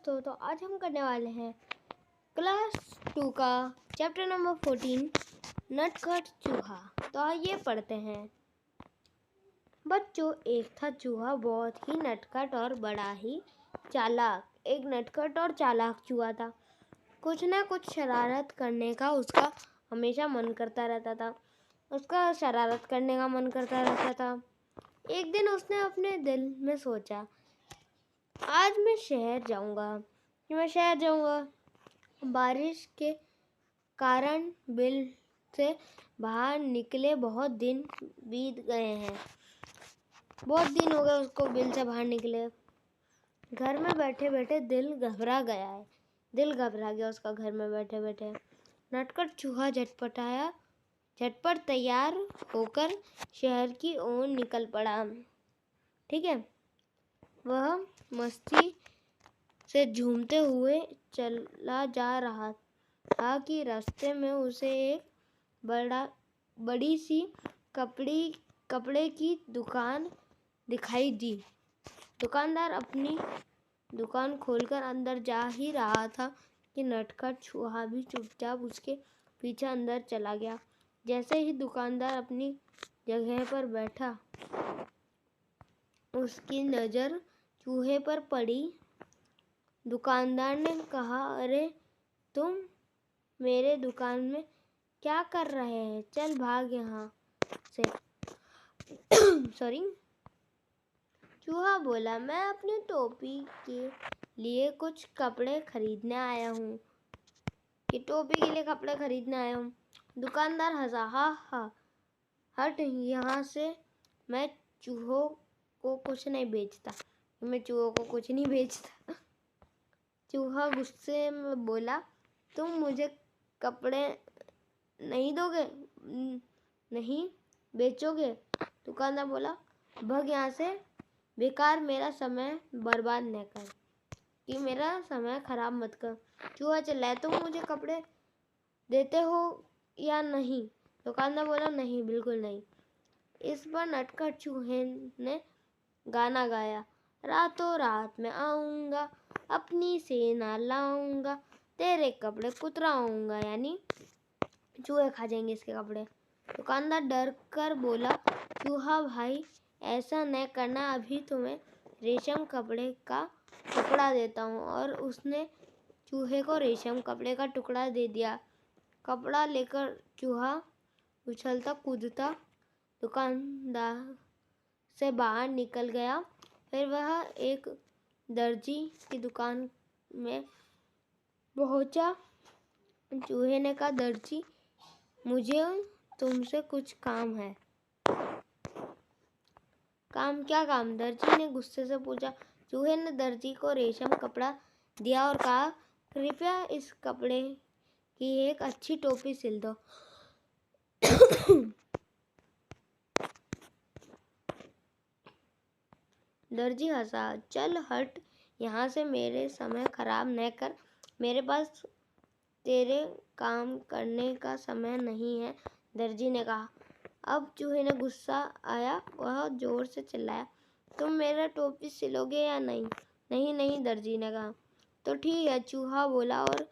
दोस्तों, तो आज हम करने वाले हैं क्लास 2 का चैप्टर नंबर 14 नटखट चूहा। तो आइए पढ़ते हैं। बच्चों, एक था चूहा बहुत ही नटखट और बड़ा ही चालाक। एक नटखट और चालाक चूहा था। कुछ ना कुछ शरारत करने का उसका हमेशा मन करता रहता था। एक दिन उसने अपने दिल में सोचा, आज मैं शहर जाऊंगा। बारिश के कारण बिल से बाहर निकले बहुत दिन बीत गए हैं। बहुत दिन हो गए उसको बिल से बाहर निकले। घर में बैठे बैठे दिल घबरा गया उसका घर में बैठे बैठे। नटखट चूहा झटपट तैयार होकर शहर की ओर निकल पड़ा। ठीक है, वह मस्ती से झूमते हुए चला जा रहा था कि रास्ते में उसे एक बड़ी सी कपड़े की दुकान दिखाई दी। दुकानदार अपनी दुकान खोलकर अंदर जा ही रहा था कि नटखट चूहा भी चुपचाप उसके पीछे अंदर चला गया। जैसे ही दुकानदार अपनी जगह पर बैठा, उसकी नज़र चूहे पर पड़ी। दुकानदार ने कहा, अरे तुम मेरे दुकान में क्या कर रहे हैं? चल भाग यहाँ से। सॉरी। चूहा बोला, मैं अपनी टोपी के लिए कुछ कपड़े खरीदने आया हूँ। दुकानदार हंसा, हा हट यहाँ से, मैं चूहों को कुछ नहीं बेचता। चूहा गुस्से में बोला, तुम मुझे कपड़े नहीं दोगे? नहीं बेचोगे? दुकानदार बोला, भाग यहाँ से, बेकार मेरा समय बर्बाद न कर, कि मेरा समय खराब मत कर। चूहा चिल्लाया, तुम मुझे कपड़े देते हो या नहीं? दुकानदार बोला, नहीं, बिल्कुल नहीं। इस पर नटखट चूहे ने गाना गाया, रातों रात मैं आऊँगा, अपनी सेना लाऊंगा, तेरे कपड़े कुतराऊंगा, यानी चूहे खा जाएंगे इसके कपड़े। दुकानदार डर कर बोला, चूहा भाई ऐसा न करना, अभी तुम्हें रेशम कपड़े का टुकड़ा देता हूँ। और उसने चूहे को रेशम कपड़े का टुकड़ा दे दिया। कपड़ा लेकर चूहा उछलता कूदता दुकानदार से बाहर निकल गया। फिर वह एक दर्जी की दुकान में पहुंचा। चूहे ने कहा, दर्जी, मुझे तुमसे कुछ काम है। क्या काम? दर्जी ने गुस्से से पूछा। चूहे ने दर्जी को रेशम कपड़ा दिया और कहा, कृपया इस कपड़े की एक अच्छी टोपी सिल दो। दर्जी हंसा, चल हट यहाँ से, मेरे समय खराब न कर, मेरे पास तेरे काम करने का समय नहीं है। दर्जी ने कहा। अब चूहे ने गुस्सा आया, वह जोर से चिल्लाया, तुम मेरा टोपी सिलोगे या नहीं? नहीं नहीं, दर्जी ने कहा। तो ठीक है, चूहा बोला और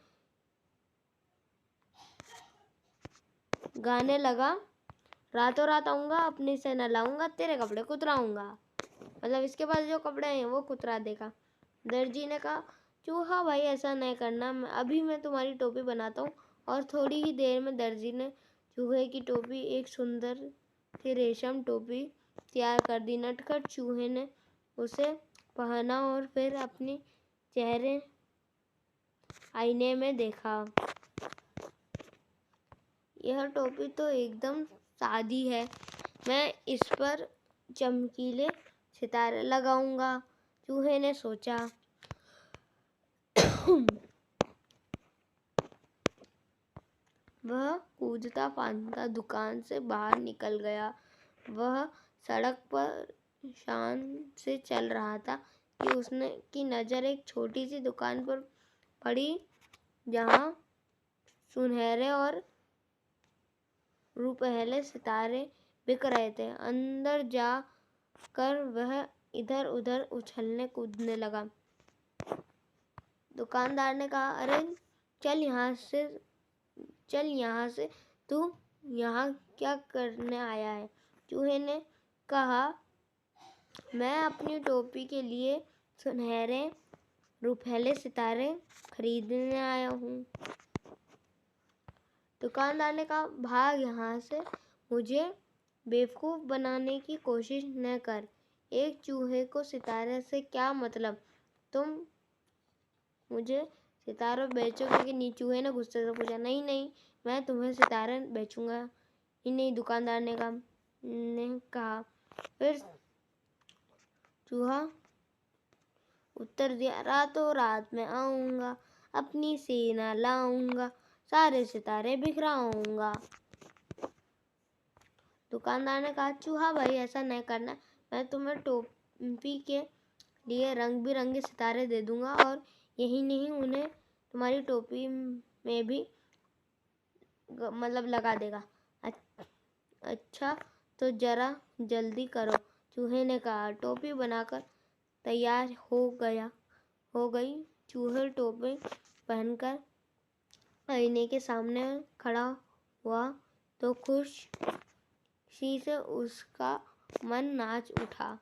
गाने लगा, रातों रात आऊँगा, अपनी सेना लाऊंगा, तेरे कपड़े कुतराऊंगा। मतलब इसके पास जो कपड़े हैं वो कुतरा देगा। दर्जी ने कहा, चूहा भाई ऐसा नहीं करना, अभी मैं तुम्हारी टोपी बनाता हूँ। और थोड़ी ही देर में दर्जी ने चूहे की टोपी, एक सुंदर सी रेशम टोपी तैयार कर दी। नटखट चूहे ने उसे पहना और फिर अपने चेहरे आईने में देखा। यह टोपी तो एकदम सादी है, मैं इस पर चमकीले सितारे लगाऊंगा, चूहे ने सोचा। वह कूदता फांदता दुकान से बाहर निकल गया। वह सड़क पर शान से चल रहा था कि उसकी नज़र एक छोटी सी दुकान पर पड़ी, जहाँ सुनहरे और रुपहले सितारे बिक रहे थे। अंदर जाकर वह इधर उधर उछलने कूदने लगा। दुकानदार ने कहा, अरे चल यहाँ से तू यहाँ क्या करने आया है? चूहे ने कहा, मैं अपनी टोपी के लिए सुनहरे रुपहले सितारे खरीदने आया हूँ। दुकानदार ने कहा, भाग यहाँ से, मुझे बेवकूफ़ बनाने की कोशिश न कर। एक चूहे को सितारे से क्या मतलब? तुम मुझे सितारे बेचोगे कि नहीं? चूहे ने गुस्से से पूछा। नहीं नहीं, मैं तुम्हें सितारे बेचूंगा ही नहीं, दुकानदार ने कहा। फिर चूहा उत्तर दिया, रातों रात मैं आऊँगा, अपनी सेना लाऊंगा, सारे सितारे बिखराऊंगा। दुकानदार ने कहा, चूहा भाई ऐसा नहीं करना, मैं तुम्हें टोपी के लिए रंग बिरंगे सितारे दे दूंगा और यही नहीं, उन्हें तुम्हारी टोपी में भी मतलब लगा देगा। अच्छा तो जरा जल्दी करो, चूहे ने कहा। टोपी बनाकर तैयार हो गई। चूहे टोपी पहनकर आईने के सामने खड़ा हुआ तो खुशी से उसका मन नाच उठा।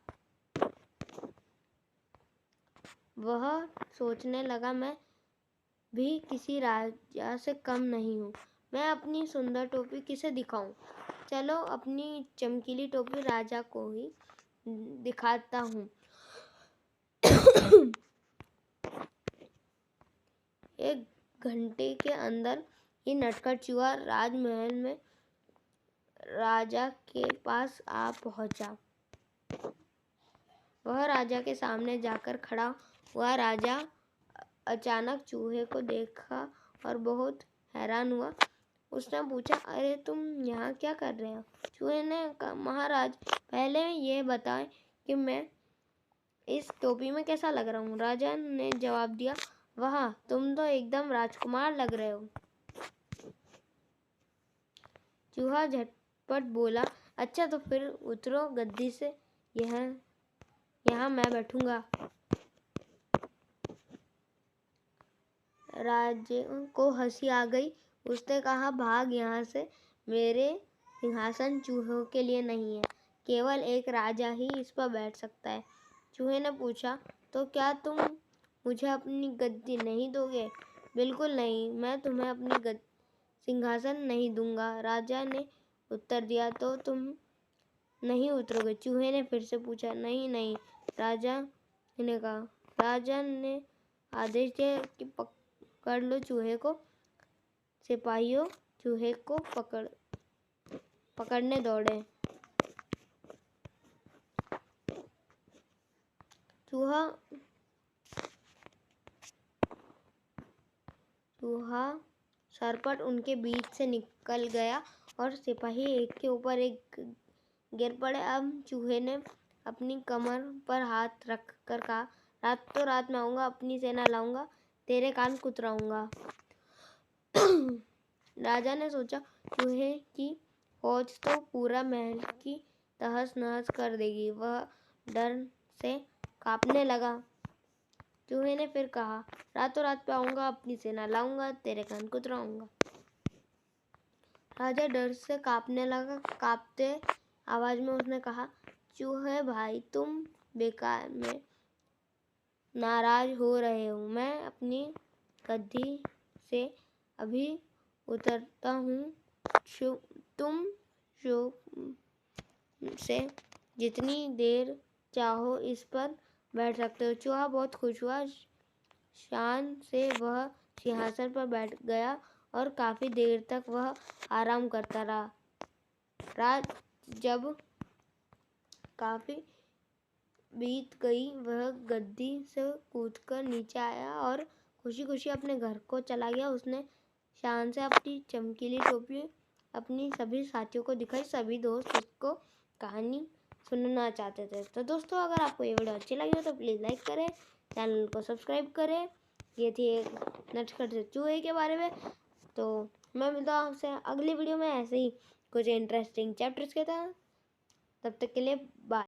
वह सोचने लगा, मैं भी किसी राजा से कम नहीं हूँ, मैं अपनी सुंदर टोपी किसे दिखाऊं? चलो अपनी चमकीली टोपी राजा को ही दिखाता हूँ। एक घंटे के अंदर ही नटखट चूहा राजमहल में राजा के पास आ पहुंचा। वह राजा के सामने जाकर खड़ा हुआ। राजा अचानक चूहे को देखा और बहुत हैरान हुआ। उसने पूछा, अरे तुम यहाँ क्या कर रहे हो? चूहे ने कहा, महाराज पहले ये बताएं कि मैं इस टोपी में कैसा लग रहा हूँ? राजा ने जवाब दिया, वाह, तुम तो एकदम राजकुमार लग रहे हो। चूहा झटपट बोला, अच्छा तो फिर उतरो गद्दी से, यहाँ मैं बैठूंगा। राजे को हंसी आ गई। उसने कहा, भाग यहाँ से, मेरे सिंहासन चूहों के लिए नहीं है, केवल एक राजा ही इस पर बैठ सकता है। चूहे ने पूछा, तो क्या तुम मुझे अपनी गद्दी नहीं दोगे? बिल्कुल नहीं, मैं तुम्हें अपनी सिंहासन नहीं दूंगा, राजा ने उत्तर दिया। तो तुम नहीं उतरोगे? चूहे ने फिर से पूछा। नहीं नहीं, राजा ने कहा। राजा ने आदेश दिया कि पकड़ लो चूहे को। सिपाहियों चूहे को पकड़ने दौड़े। चूहा सरपट उनके बीच से निकल गया और सिपाही एक के ऊपर एक गिर पड़े। अब चूहे ने अपनी कमर पर हाथ रख कर कहा, रातों रात मैं आऊँगा, अपनी सेना लाऊंगा, तेरे कान कुतराऊंगा। राजा ने सोचा, चूहे की फौज तो पूरा महल की तहस नहस कर देगी। वह डर से कांपने लगा। चूहे ने फिर कहा, रातों रात पे आऊँगा, अपनी सेना लाऊंगा, तेरे कान कुतराऊंगा। राजा डर से कांपने लगा। कांपते आवाज में उसने कहा, चूहे भाई, तुम बेकार में नाराज हो रहे हो। मैं अपनी गद्दी से अभी उतरता हूँ। तुम से जितनी देर चाहो इस पर बैठ सकते हो। चूहा बहुत खुश हुआ। शान से वह सिंहासन पर बैठ गया और काफी देर तक वह आराम करता रहा। रात जब काफी बीत गई, वह गद्दी से कूदकर नीचे आया और खुशी खुशी अपने घर को चला गया। उसने शान से अपनी चमकीली टोपी अपनी सभी साथियों को दिखाई। सभी दोस्त उसको कहानी सुनना चाहते थे। तो दोस्तों, अगर आपको ये वीडियो अच्छी लगी हो तो प्लीज़ लाइक करें, चैनल को सब्सक्राइब करें। ये थी एक नटखट से चूहे के बारे में। तो मैं मिलता हूँ आपसे अगली वीडियो में ऐसे ही कुछ इंटरेस्टिंग चैप्टर्स के साथ। तब तक के लिए बाय।